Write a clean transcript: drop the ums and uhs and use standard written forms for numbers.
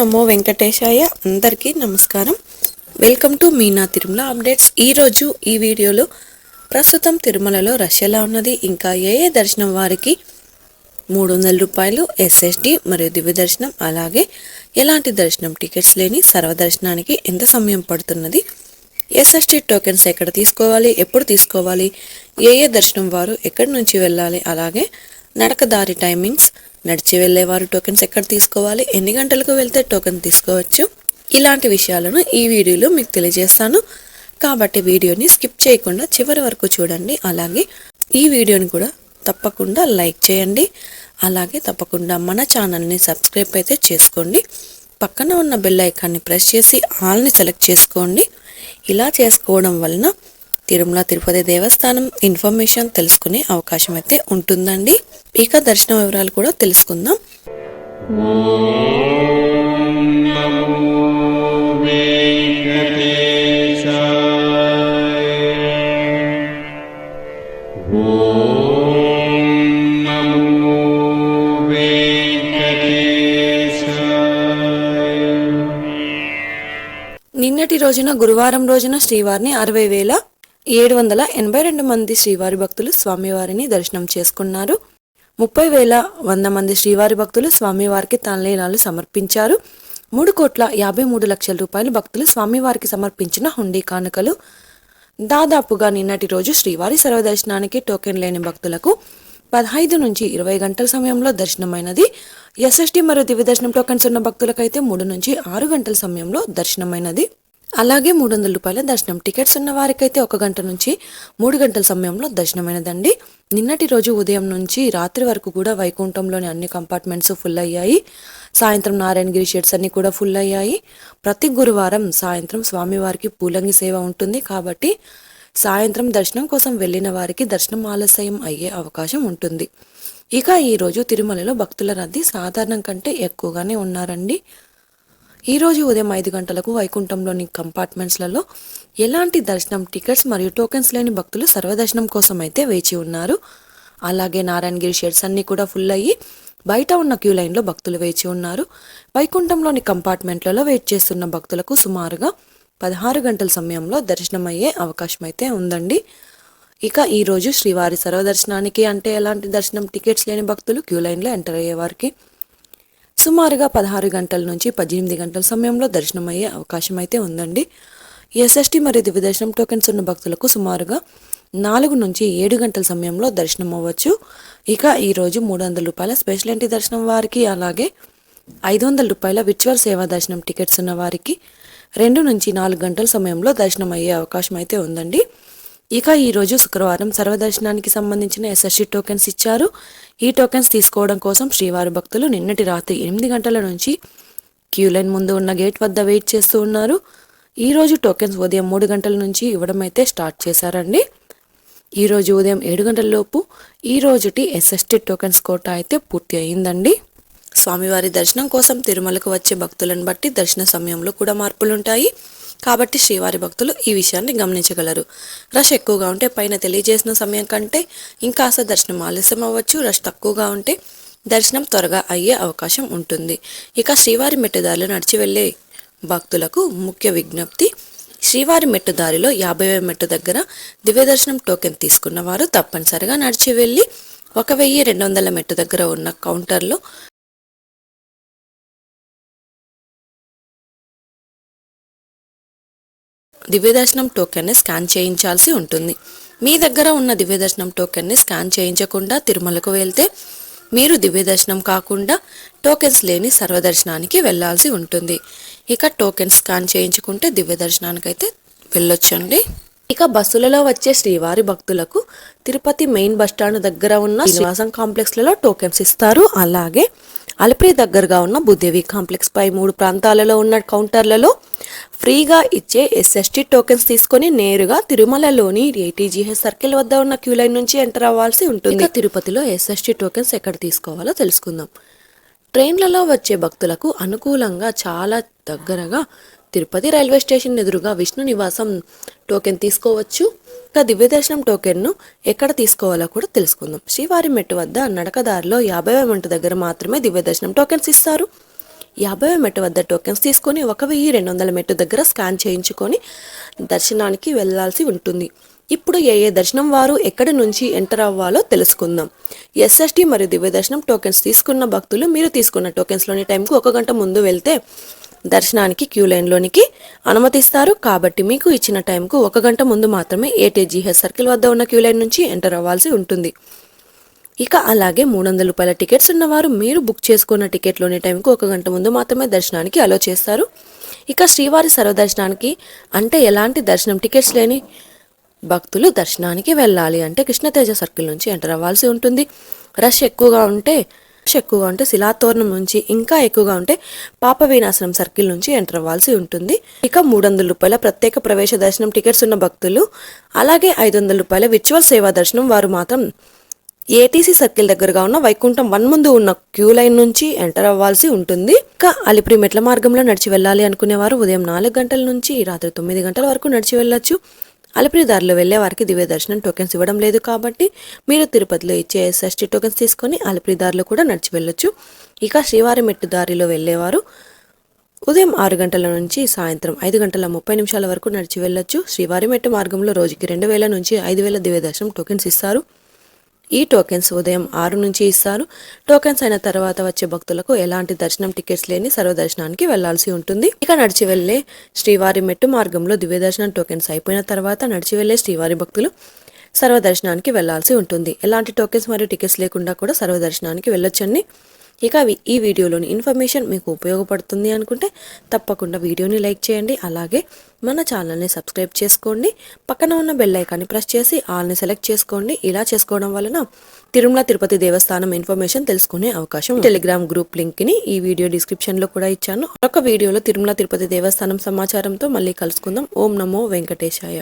నమో వెంకటేశాయ. అందరికీ నమస్కారం. Welcome to Meena Tirumala updates. ఈరోజు ఈ వీడియోలో ప్రస్తుతం తిరుమలలో రష్ ఎలా ఉన్నది, ఇంకా ఏ దర్శనం వారికి 300 రూపాయలు ఎస్ఎస్డి మరియు దివ్య దర్శనం, అలాగే ఎలాంటి దర్శనం టికెట్స్ లేని సర్వదర్శనానికి ఎంత సమయం పడుతున్నది, ఎస్ఎస్డి టోకెన్స్ ఎక్కడ తీసుకోవాలి, ఎప్పుడు తీసుకోవాలి, ఏ దర్శనం వారు ఎక్కడి నుంచి వెళ్ళాలి, అలాగే నడకదారి టైమింగ్స్, నడిచి వెళ్ళేవారు టోకెన్స్ ఎక్కడ తీసుకోవాలి, ఎన్ని గంటలకు వెళ్తే టోకెన్ తీసుకోవచ్చు, ఇలాంటి విషయాలను ఈ వీడియోలో మీకు తెలియజేస్తాను. కాబట్టి వీడియోని స్కిప్ చేయకుండా చివరి వరకు చూడండి. అలాగే ఈ వీడియోని కూడా తప్పకుండా లైక్ చేయండి. అలాగే తప్పకుండా మన ఛానల్ని సబ్స్క్రైబ్ అయితే చేసుకోండి. పక్కన ఉన్న బెల్ ఐకాన్ని ప్రెస్ చేసి ఆల్ని సెలెక్ట్ చేసుకోండి. ఇలా చేసుకోవడం వలన తిరుమల తిరుపతి దేవస్థానం ఇన్ఫర్మేషన్ తెలుసుకునే అవకాశం అయితే ఉంటుందండి. ఇక దర్శన వివరాలు కూడా తెలుసుకుందాం. నిన్నటి రోజున గురువారం రోజున శ్రీవారిని 60,782 మంది శ్రీవారి భక్తులు స్వామివారిని దర్శనం చేసుకున్నారు. 30,100 మంది శ్రీవారి భక్తులు స్వామివారికి తలనీలాలు సమర్పించారు. 3,53,00,000 రూపాయలు భక్తులు స్వామివారికి సమర్పించిన హుండీ కానుకలు. దాదాపుగా నిన్నటి రోజు శ్రీవారి సర్వదర్శనానికి టోకెన్ లేని భక్తులకు 15 నుంచి 20 గంటల సమయంలో దర్శనమైనది. ఎస్ఎస్డి మరియు దివ్య దర్శనం టోకెన్స్ ఉన్న భక్తులకైతే 3 నుంచి 6 గంటల సమయంలో దర్శనమైనది. అలాగే 300 రూపాయల దర్శనం టికెట్స్ ఉన్న వారికైతే 1 గంట నుంచి 3 గంటల సమయంలో దర్శనమైనదండి. నిన్నటి రోజు ఉదయం నుంచి రాత్రి వరకు కూడా వైకుంఠంలోని అన్ని కంపార్ట్మెంట్స్ ఫుల్ అయ్యాయి. సాయంత్రం నారాయణగిరి షెడ్స్ అన్ని కూడా ఫుల్ అయ్యాయి. ప్రతి గురువారం సాయంత్రం స్వామివారికి పూలంగి సేవ ఉంటుంది కాబట్టి సాయంత్రం దర్శనం కోసం వెళ్ళిన వారికి దర్శనం ఆలస్యం అయ్యే అవకాశం ఉంటుంది. ఇక ఈరోజు తిరుమలలో భక్తుల రద్దీ సాధారణం కంటే ఎక్కువగానే ఉన్నారండి. ఈరోజు ఉదయం 5 గంటలకు వైకుంఠంలోని కంపార్ట్మెంట్స్లలో ఎలాంటి దర్శనం టికెట్స్ మరియు టోకెన్స్ లేని భక్తులు సర్వదర్శనం కోసం అయితే వేచి ఉన్నారు. అలాగే నారాయణగిరి షెడ్స్ అన్ని కూడా ఫుల్ అయ్యి బయట ఉన్న క్యూ లైన్లో భక్తులు వేచి ఉన్నారు. వైకుంఠంలోని కంపార్ట్మెంట్లలో వెయిట్ చేస్తున్న భక్తులకు సుమారుగా 16 గంటల సమయంలో దర్శనం అయ్యే అవకాశం అయితే ఉందండి. ఇక ఈరోజు శ్రీవారి సర్వదర్శనానికి అంటే ఎలాంటి దర్శనం టికెట్స్ లేని భక్తులు క్యూ లైన్లో ఎంటర్ అయ్యే వారికి సుమారుగా 16 గంటల నుంచి 18 గంటల సమయంలో దర్శనం అయ్యే అవకాశం అయితే ఉందండి. ఎస్ఎస్డి మరియు దివ్య దర్శనం టోకెన్స్ ఉన్న భక్తులకు సుమారుగా 4 నుంచి 7 గంటల సమయంలో దర్శనం అవ్వచ్చు. ఇక ఈరోజు 300 రూపాయల స్పెషల్ ఎంట్రీ దర్శనం వారికి, అలాగే 500 రూపాయల విర్చువల్ సేవా దర్శనం టికెట్స్ ఉన్న వారికి 2 నుంచి 4 గంటల సమయంలో దర్శనం అయ్యే అవకాశం అయితే ఉందండి. ఇక ఈరోజు శుక్రవారం సర్వదర్శనానికి సంబంధించిన ఎస్ఎస్డి టోకెన్స్ ఇచ్చారు. ఈ టోకెన్స్ తీసుకోవడం కోసం శ్రీవారి భక్తులు నిన్నటి రాత్రి 8 గంటల నుంచి క్యూ లైన్ ముందు ఉన్న గేట్ వద్ద వెయిట్ చేస్తూ ఉన్నారు. ఈరోజు టోకెన్స్ ఉదయం 3 గంటల నుంచి ఇవ్వడం అయితే స్టార్ట్ చేశారండి. ఈరోజు ఉదయం 7 గంటల లోపు ఈ రోజుటి ఎస్ఎస్డి టోకెన్స్ కోటా అయితే పూర్తి అయ్యిందండి. స్వామివారి దర్శనం కోసం తిరుమలకు వచ్చే భక్తులను బట్టి దర్శన సమయంలో కూడా మార్పులుంటాయి కాబట్టి శ్రీవారి భక్తులు ఈ విషయాన్ని గమనించగలరు. రష్ ఎక్కువగా ఉంటే పైన తెలియజేసిన సమయం కంటే ఇంకాస్త దర్శనం ఆలస్యం అవ్వచ్చు. రష్ తక్కువగా ఉంటే దర్శనం త్వరగా అయ్యే అవకాశం ఉంటుంది. ఇక శ్రీవారి మెట్టుదారిలో నడిచి వెళ్ళే భక్తులకు ముఖ్య విజ్ఞప్తి: శ్రీవారి మెట్టుదారిలో 50వ మెట్టు దగ్గర దివ్య దర్శనం టోకెన్ తీసుకున్న వారు తప్పనిసరిగా నడిచి వెళ్ళి 1200 మెట్టు దగ్గర ఉన్న కౌంటర్లో దివ్య దర్శనం టోకెన్ని స్కాన్ చేయించాల్సి ఉంటుంది. మీ దగ్గర ఉన్న దివ్య దర్శనం టోకెన్ని స్కాన్ చేయించకుండా తిరుమలకు వెళ్తే మీరు దివ్య దర్శనం కాకుండా టోకెన్స్ లేని సర్వదర్శనానికి వెళ్లాల్సి ఉంటుంది. ఇక టోకెన్ స్కాన్ చేయించుకుంటే దివ్య దర్శనానికి అయితే వెళ్ళొచ్చండి. ఇక బస్సులలో వచ్చే శ్రీవారి భక్తులకు తిరుపతి మెయిన్ బస్టాండ్ దగ్గర ఉన్న శ్రీనివాసం కాంప్లెక్స్లలో టోకెన్స్ ఇస్తారు. అలాగే అలిపిరి దగ్గరగా ఉన్న భూదేవి కాంప్లెక్స్ పై 3 ప్రాంతాలలో ఉన్న కౌంటర్లలో ఫ్రీగా ఇచ్చే ఎస్ఎస్డి టోకెన్స్ తీసుకొని నేరుగా తిరుమలలోని ఏటీజీహెచ్ సర్కిల్ వద్ద ఉన్న క్యూ లైన్ నుంచి ఎంటర్ అవ్వాల్సి ఉంటుంది. ఇక తిరుపతిలో ఎస్ఎస్డి టోకెన్స్ ఎక్కడ తీసుకోవాలో తెలుసుకుందాం. ట్రైన్లలో వచ్చే భక్తులకు అనుకూలంగా చాలా దగ్గరగా తిరుపతి రైల్వే స్టేషన్ ఎదురుగా విష్ణు నివాసం టోకెన్ తీసుకోవచ్చు. ఇక దివ్య దర్శనం టోకెన్ను ఎక్కడ తీసుకోవాలో కూడా తెలుసుకుందాం. శ్రీవారి మెట్టు వద్ద నడకదారిలో 50వ మెట్టు దగ్గర మాత్రమే దివ్య దర్శనం టోకెన్స్ ఇస్తారు. 50వ మెట్టు వద్ద టోకెన్స్ తీసుకొని 1200 మెట్టు దగ్గర స్కాన్ చేయించుకొని దర్శనానికి వెళ్లాల్సి ఉంటుంది. ఇప్పుడు ఏ దర్శనం వారు ఎక్కడి నుంచి ఎంటర్ అవ్వాలో తెలుసుకుందాం. ఎస్ఎస్టీ మరియు దివ్య దర్శనం టోకెన్స్ తీసుకున్న భక్తులు మీరు తీసుకున్న టోకెన్స్లోని టైంకు 1 గంట ముందు వెళ్తే దర్శనానికి క్యూ లైన్లోనికి అనుమతిస్తారు. కాబట్టి మీకు ఇచ్చిన టైంకు 1 గంట ముందు మాత్రమే ఏటీజీహెచ్ సర్కిల్ వద్ద ఉన్న క్యూ లైన్ నుంచి ఎంటర్ అవ్వాల్సి ఉంటుంది. ఇక అలాగే 300 రూపాయల టికెట్స్ ఉన్నవారు మీరు బుక్ చేసుకున్న టికెట్లోని టైంకు 1 గంట ముందు మాత్రమే దర్శనానికి అలో చేస్తారు. ఇక శ్రీవారి సర్వదర్శనానికి అంటే ఎలాంటి దర్శనం టికెట్స్ లేని భక్తులు దర్శనానికి వెళ్ళాలి అంటే కృష్ణతేజ సర్కిల్ నుంచి ఎంటర్ అవ్వాల్సి ఉంటుంది. రష్ ఎక్కువగా ఉంటే శిలాతోరణం నుంచి, ఇంకా ఎక్కువగా ఉంటే పాప వినాశనం సర్కిల్ నుంచి ఎంటర్ అవ్వాల్సి ఉంటుంది. ఇక 300 రూపాయల ప్రత్యేక ప్రవేశ దర్శనం టికెట్స్ ఉన్న భక్తులు అలాగే 500 రూపాయల విర్చువల్ సేవా దర్శనం వారు మాత్రం ఏటీసీ సర్కిల్ దగ్గరగా ఉన్న వైకుంఠం 1 ముందు ఉన్న క్యూ లైన్ నుంచి ఎంటర్ అవ్వాల్సి ఉంటుంది. ఇక అలిపిరి మెట్ల మార్గంలో నడిచి వెళ్ళాలి అనుకునేవారు ఉదయం 4 గంటల నుంచి రాత్రి 9 గంటల వరకు నడిచి వెళ్ళొచ్చు. అలిపిరి దారిలో వెళ్లే వారికి దివ్య దర్శనం టోకెన్స్ ఇవ్వడం లేదు కాబట్టి మీరు తిరుపతిలో ఇచ్చే ఎస్ఎస్టీ టోకెన్స్ తీసుకొని అలిపిరి దారిలో కూడా నడిచి వెళ్ళొచ్చు. ఇక శ్రీవారి మెట్టు దారిలో వెళ్లేవారు ఉదయం 6 గంటల నుంచి సాయంత్రం 5 గంటల 30 నిమిషాల వరకు నడిచి వెళ్ళొచ్చు. శ్రీవారి మెట్టు మార్గంలో రోజుకి 2000 నుంచి 5000 దివ్య దర్శనం టోకెన్స్ ఇస్తారు. ఈ టోకెన్స్ ఉదయం 6 నుంచి ఇస్తారు. టోకెన్స్ అయిన తర్వాత వచ్చే భక్తులకు ఎలాంటి దర్శనం టికెట్స్ లేని సర్వదర్శనానికి వెళ్లాల్సి ఉంటుంది. ఇక నడిచి వెళ్లే శ్రీవారి మెట్టు మార్గంలో దివ్య దర్శనం టోకెన్స్ అయిపోయిన తర్వాత నడిచి వెళ్లే శ్రీవారి భక్తులు సర్వదర్శనానికి వెళ్లాల్సి ఉంటుంది. ఎలాంటి టోకెన్స్ మరియు టికెట్స్ లేకుండా కూడా సర్వదర్శనానికి వెళ్ళొచ్చండి. ఇక ఈ వీడియోలోని ఇన్ఫర్మేషన్ మీకు ఉపయోగపడుతుంది అనుకుంటే తప్పకుండా వీడియోని లైక్ చేయండి. అలాగే మన ఛానల్ని సబ్స్క్రైబ్ చేసుకోండి. పక్కన ఉన్న బెల్ ఐకాన్ని ప్రెస్ చేసి ఆల్ని సెలెక్ట్ చేసుకోండి. ఇలా చేసుకోవడం వలన తిరుమల తిరుపతి దేవస్థానం ఇన్ఫర్మేషన్ తెలుసుకునే అవకాశం. టెలిగ్రామ్ గ్రూప్ లింక్ని ఈ వీడియో డిస్క్రిప్షన్లో కూడా ఇచ్చాను. ఒక వీడియోలో తిరుమల తిరుపతి దేవస్థానం సమాచారంతో మళ్ళీ కలుసుకుందాం. ఓం నమో వెంకటేశాయ.